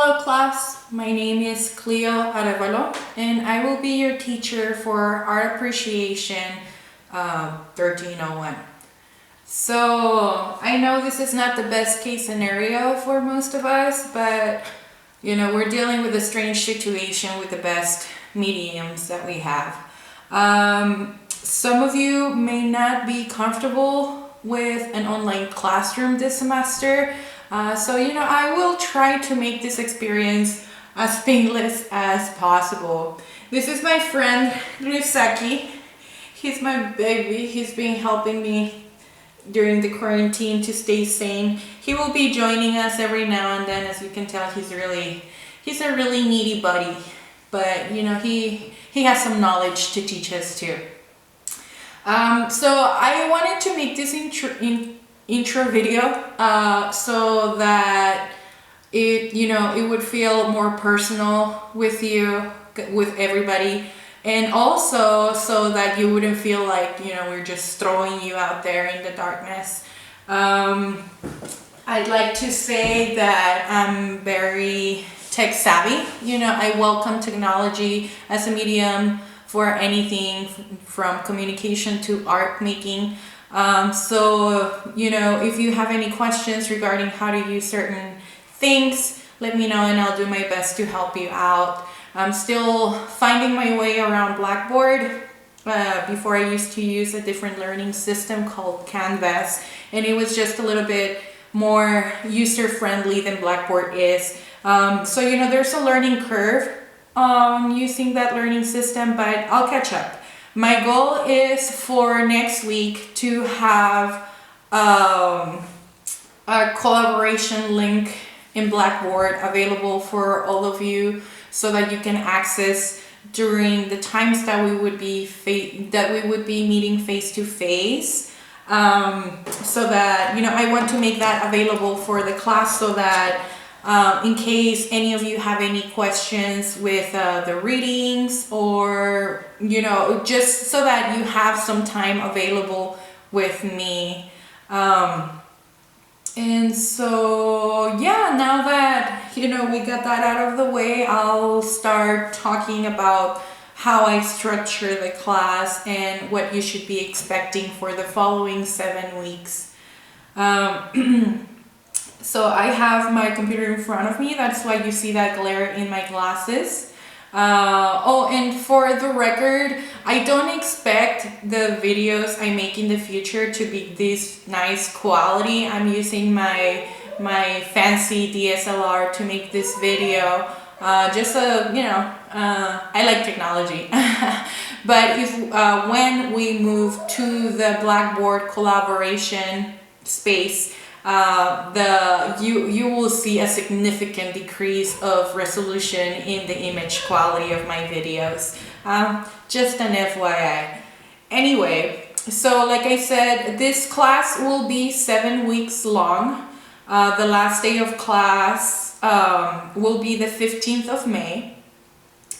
Hello class, my name is Cleo and I will be your teacher for Art Appreciation 1301. So I know this is not the best case scenario for most of us, but we're dealing with a strange situation with the best mediums that we have. Some of you may not be comfortable with an online classroom this semester. So I will try to make this experience as painless as possible. This is my friend Ryusaki. He's my baby. He's been helping me during the quarantine to stay sane. He will be joining us every now and then. As you can tell, he's a really needy buddy, but he has some knowledge to teach us too. So I wanted to make this intro video so that it would feel more personal with you, with everybody, and also so that you wouldn't feel like we're just throwing you out there in the darkness. I'd like to say that I'm very tech savvy. I welcome technology as a medium for anything from communication to art making. So if you have any questions regarding how to use certain things, let me know and I'll do my best to help you out. I'm still finding my way around Blackboard. Before I used to use a different learning system called Canvas, and it was just a little bit more user-friendly than Blackboard is. So there's a learning curve on using that learning system, but I'll catch up. My goal is for next week to have a collaboration link in Blackboard available for all of you so that you can access during the times that we would be meeting face to face. So that I want to make that available for the class so that in case any of you have any questions with the readings, or just so that you have some time available with me. And so now that we got that out of the way, I'll start talking about how I structure the class and what you should be expecting for the following 7 weeks. So I have my computer in front of me. That's why you see that glare in my glasses. And for the record, I don't expect the videos I make in the future to be this nice quality. I'm using my fancy DSLR to make this video. I like technology. But when we move to the Blackboard collaboration space, you will see a significant decrease of resolution in the image quality of my videos. Just an FYI. Anyway, so like I said, this class will be 7 weeks long. The last day of class will be the 15th of May.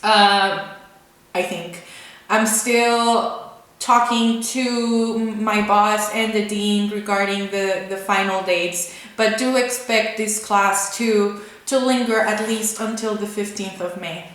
I think. I'm still talking to my boss and the dean regarding the final dates, but do expect this class to linger at least until the 15th of May.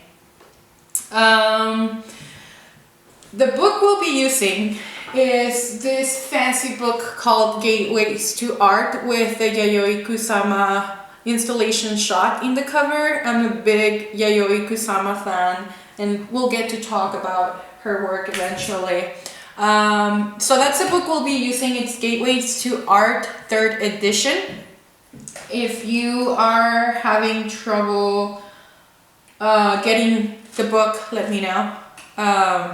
The book we'll be using is this fancy book called Gateways to Art with the Yayoi Kusama installation shot in the cover. I'm a big Yayoi Kusama fan, and we'll get to talk about her work eventually. So that's the book we'll be using. It's Gateways to Art, 3rd edition. If you are having trouble getting the book, let me know.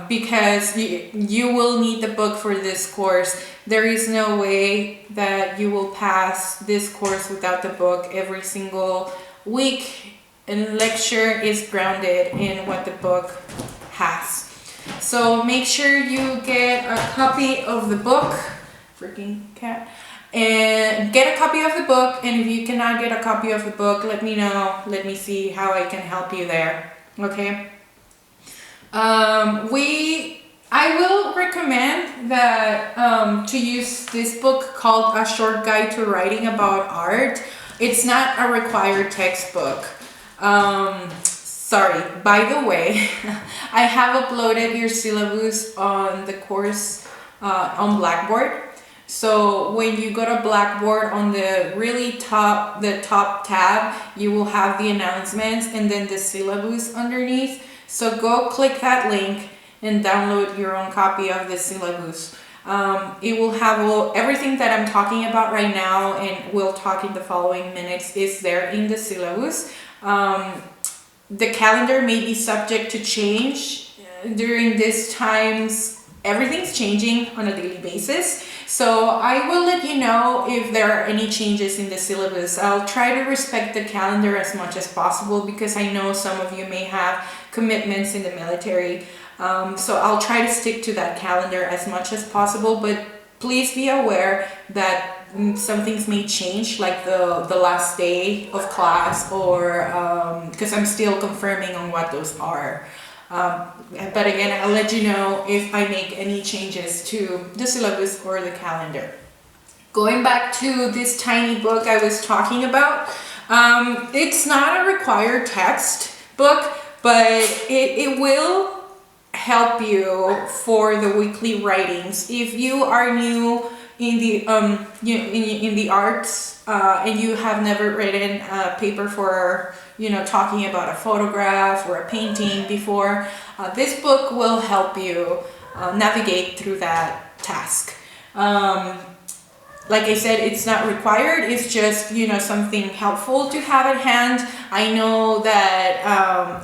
Because you will need the book for this course. There is no way that you will pass this course without the book. Every single week and lecture is grounded in what the book has. So make sure you get a copy of the book, freaking cat, and get a copy of the book. And if you cannot get a copy of the book, let me know. Let me see how I can help you there. Okay. I will recommend that to use this book called A Short Guide to Writing About Art. It's not a required textbook. Sorry, by the way, I have uploaded your syllabus on the course on Blackboard. So when you go to Blackboard, on the really top, the top tab, you will have the announcements and then the syllabus underneath. So go click that link and download your own copy of the syllabus. It will have everything that I'm talking about right now and we'll talk in the following minutes is there in the syllabus. The calendar may be subject to change during these times. Everything's changing on a daily basis. So I will let you know if there are any changes in the syllabus. I'll try to respect the calendar as much as possible because I know some of you may have commitments in the military. So I'll try to stick to that calendar as much as possible, but please be aware that some things may change, like the last day of class, or because I'm still confirming on what those are. But again, I'll let you know if I make any changes to the syllabus or the calendar. Going back to this tiny book I was talking about, it's not a required text book, but it will help you for the weekly writings. If you are new in the in the arts and you have never written a paper for talking about a photograph or a painting before, this book will help you navigate through that task. Like I said, it's not required, it's just something helpful to have at hand. I know that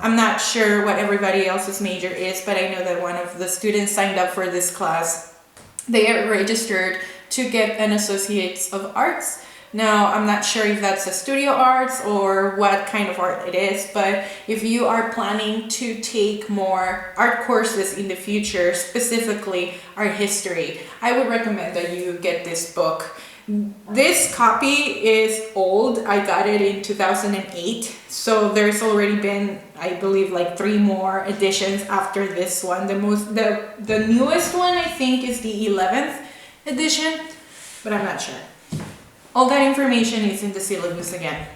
I'm not sure what everybody else's major is, but I know that one of the students signed up for this class. They are registered to get an Associates of Arts. Now, I'm not sure if that's a studio arts or what kind of art it is, but if you are planning to take more art courses in the future, specifically art history, I would recommend that you get this book. This copy is old. I got it in 2008, so there's already been, I believe, like 3 more editions after this one. The newest one, I think, is the 11th edition, but I'm not sure. All that information is in the syllabus again.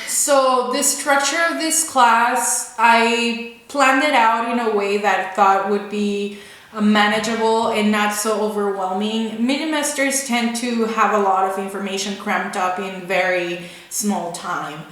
So the structure of this class, I planned it out in a way that I thought would be manageable and not so overwhelming. Mini-masters tend to have a lot of information cramped up in very small time.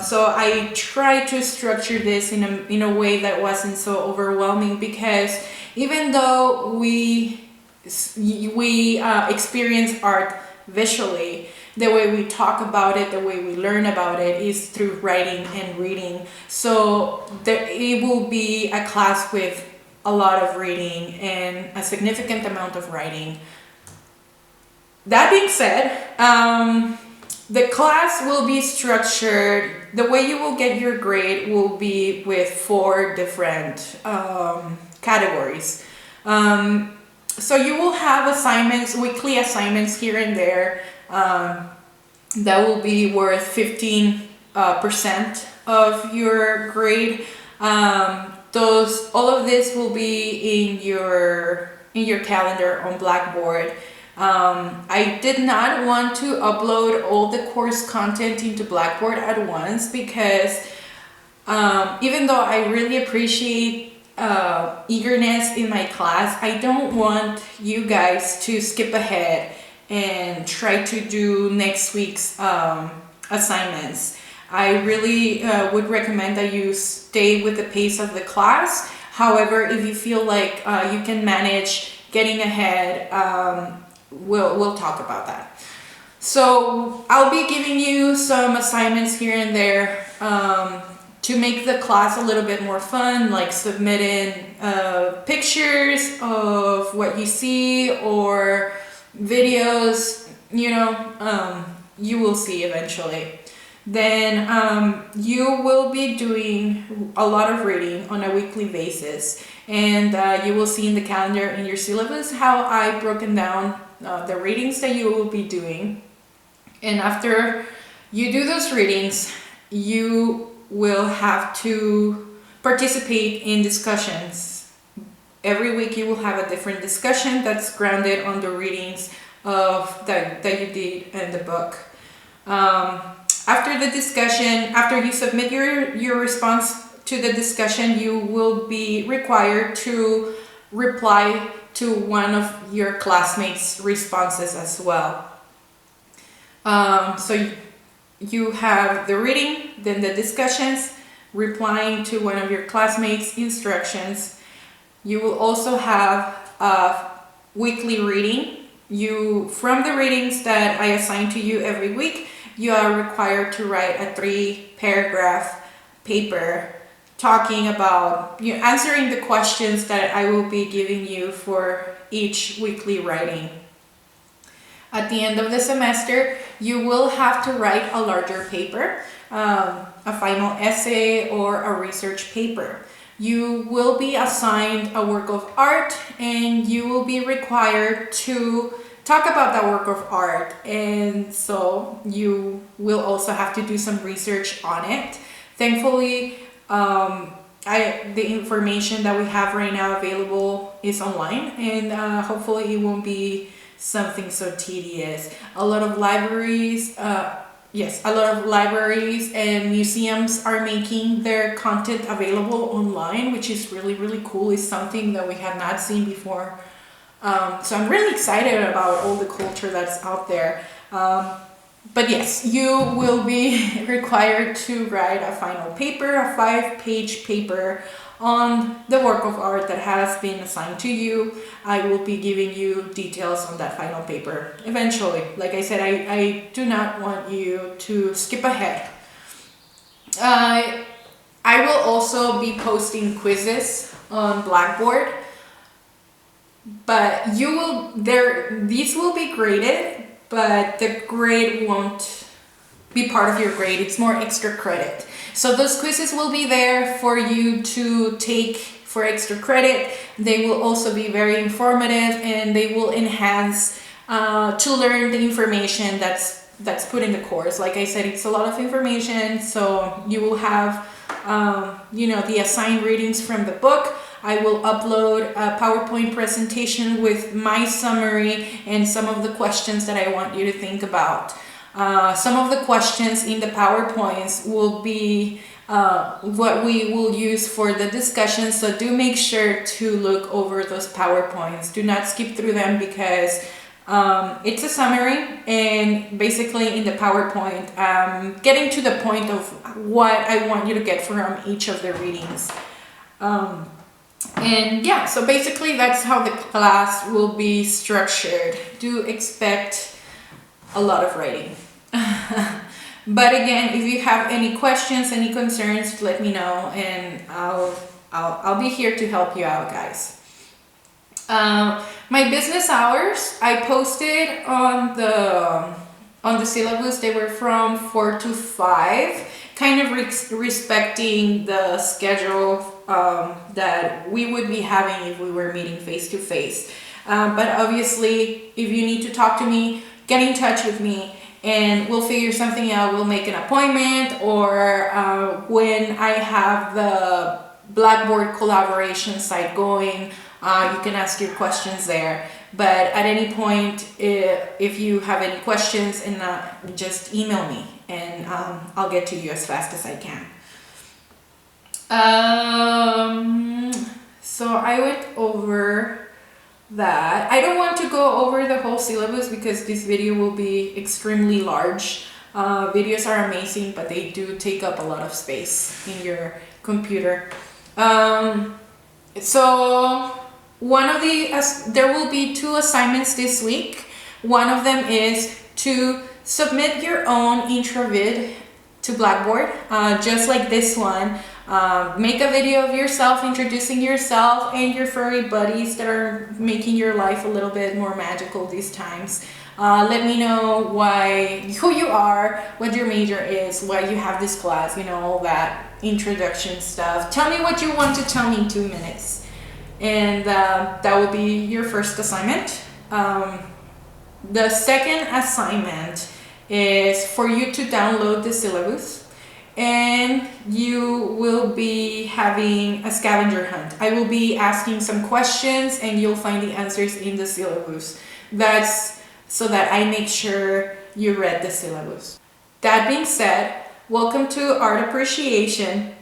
So I tried to structure this in a way that wasn't so overwhelming, because even though we experience art visually, the way we talk about it, the way we learn about it is through writing and reading. So it will be a class with a lot of reading and a significant amount of writing. That being said, the class will be structured, the way you will get your grade will be with 4 different categories. So you will have assignments, weekly assignments here and there, that will be worth 15% of your grade. All of this will be in your calendar on Blackboard. I did not want to upload all the course content into Blackboard at once, because even though I really appreciate eagerness in my class, I don't want you guys to skip ahead and try to do next week's assignments. I really would recommend that you stay with the pace of the class. However, if you feel like you can manage getting ahead, we'll talk about that. So I'll be giving you some assignments here and there to make the class a little bit more fun, like submitting pictures of what you see or videos, you will see eventually. Then you will be doing a lot of reading on a weekly basis, and you will see in the calendar in your syllabus how I've broken down the readings that you will be doing. And after you do those readings, you will have to participate in discussions. Every week you will have a different discussion that's grounded on the readings that you did in the book. After the discussion, after you submit your response to the discussion, you will be required to reply to one of your classmates' responses as well. So you have the reading, then the discussions, replying to one of your classmates' instructions. You will also have a weekly reading. From the readings that I assign to you every week, you are required to write a 3-paragraph paper talking about, answering the questions that I will be giving you for each weekly writing. At the end of the semester, you will have to write a larger paper, a final essay or a research paper. You will be assigned a work of art, and you will be required to talk about that work of art, and so you will also have to do some research on it. Thankfully, the information that we have right now available is online, and hopefully it won't be something so tedious. A lot of libraries and museums are making their content available online, which is really, really cool. It's something that we have not seen before. So I'm really excited about all the culture that's out there. But yes, you will be required to write a final paper, a 5-page paper on the work of art that has been assigned to you. I will be giving you details on that final paper eventually. Like I said, I do not want you to skip ahead. I will also be posting quizzes on Blackboard, but these will be graded, but the grade won't be part of your grade. It's more extra credit. So those quizzes will be there for you to take for extra credit. They will also be very informative, and they will enhance to learn the information that's put in the course. Like I said, it's a lot of information, so you will have the assigned readings from the book. I will upload a PowerPoint presentation with my summary and some of the questions that I want you to think about. Some of the questions in the PowerPoints will be what we will use for the discussion, so do make sure to look over those PowerPoints. Do not skip through them, because it's a summary, and basically in the PowerPoint, getting to the point of what I want you to get from each of the readings. And yeah, so basically that's how the class will be structured. Do expect a lot of writing. But again, if you have any questions, any concerns, let me know, and I'll be here to help you out, guys. My business hours, I posted on the syllabus. They were from 4 to 5, kind of respecting the schedule that we would be having if we were meeting face to face. But obviously, if you need to talk to me, get in touch with me, and we'll figure something out. We'll make an appointment, or when I have the Blackboard collaboration site going, you can ask your questions there. But at any point, if you have any questions, and just email me, and I'll get to you as fast as I can. So I went over that. I don't want to go over the whole syllabus because this video will be extremely large. Videos are amazing, but they do take up a lot of space in your computer. So there will be 2 assignments this week. One of them is to submit your own IntroVid to Blackboard, just like this one. Make a video of yourself introducing yourself and your furry buddies that are making your life a little bit more magical these times. Let me know who you are, what your major is, why you have this class, all that introduction stuff. Tell me what you want to tell me in 2 minutes. And that will be your first assignment. The second assignment is for you to download the syllabus, and you will be having a scavenger hunt. I will be asking some questions, and you'll find the answers in the syllabus. That's so that I make sure you read the syllabus. That being said, welcome to Art Appreciation.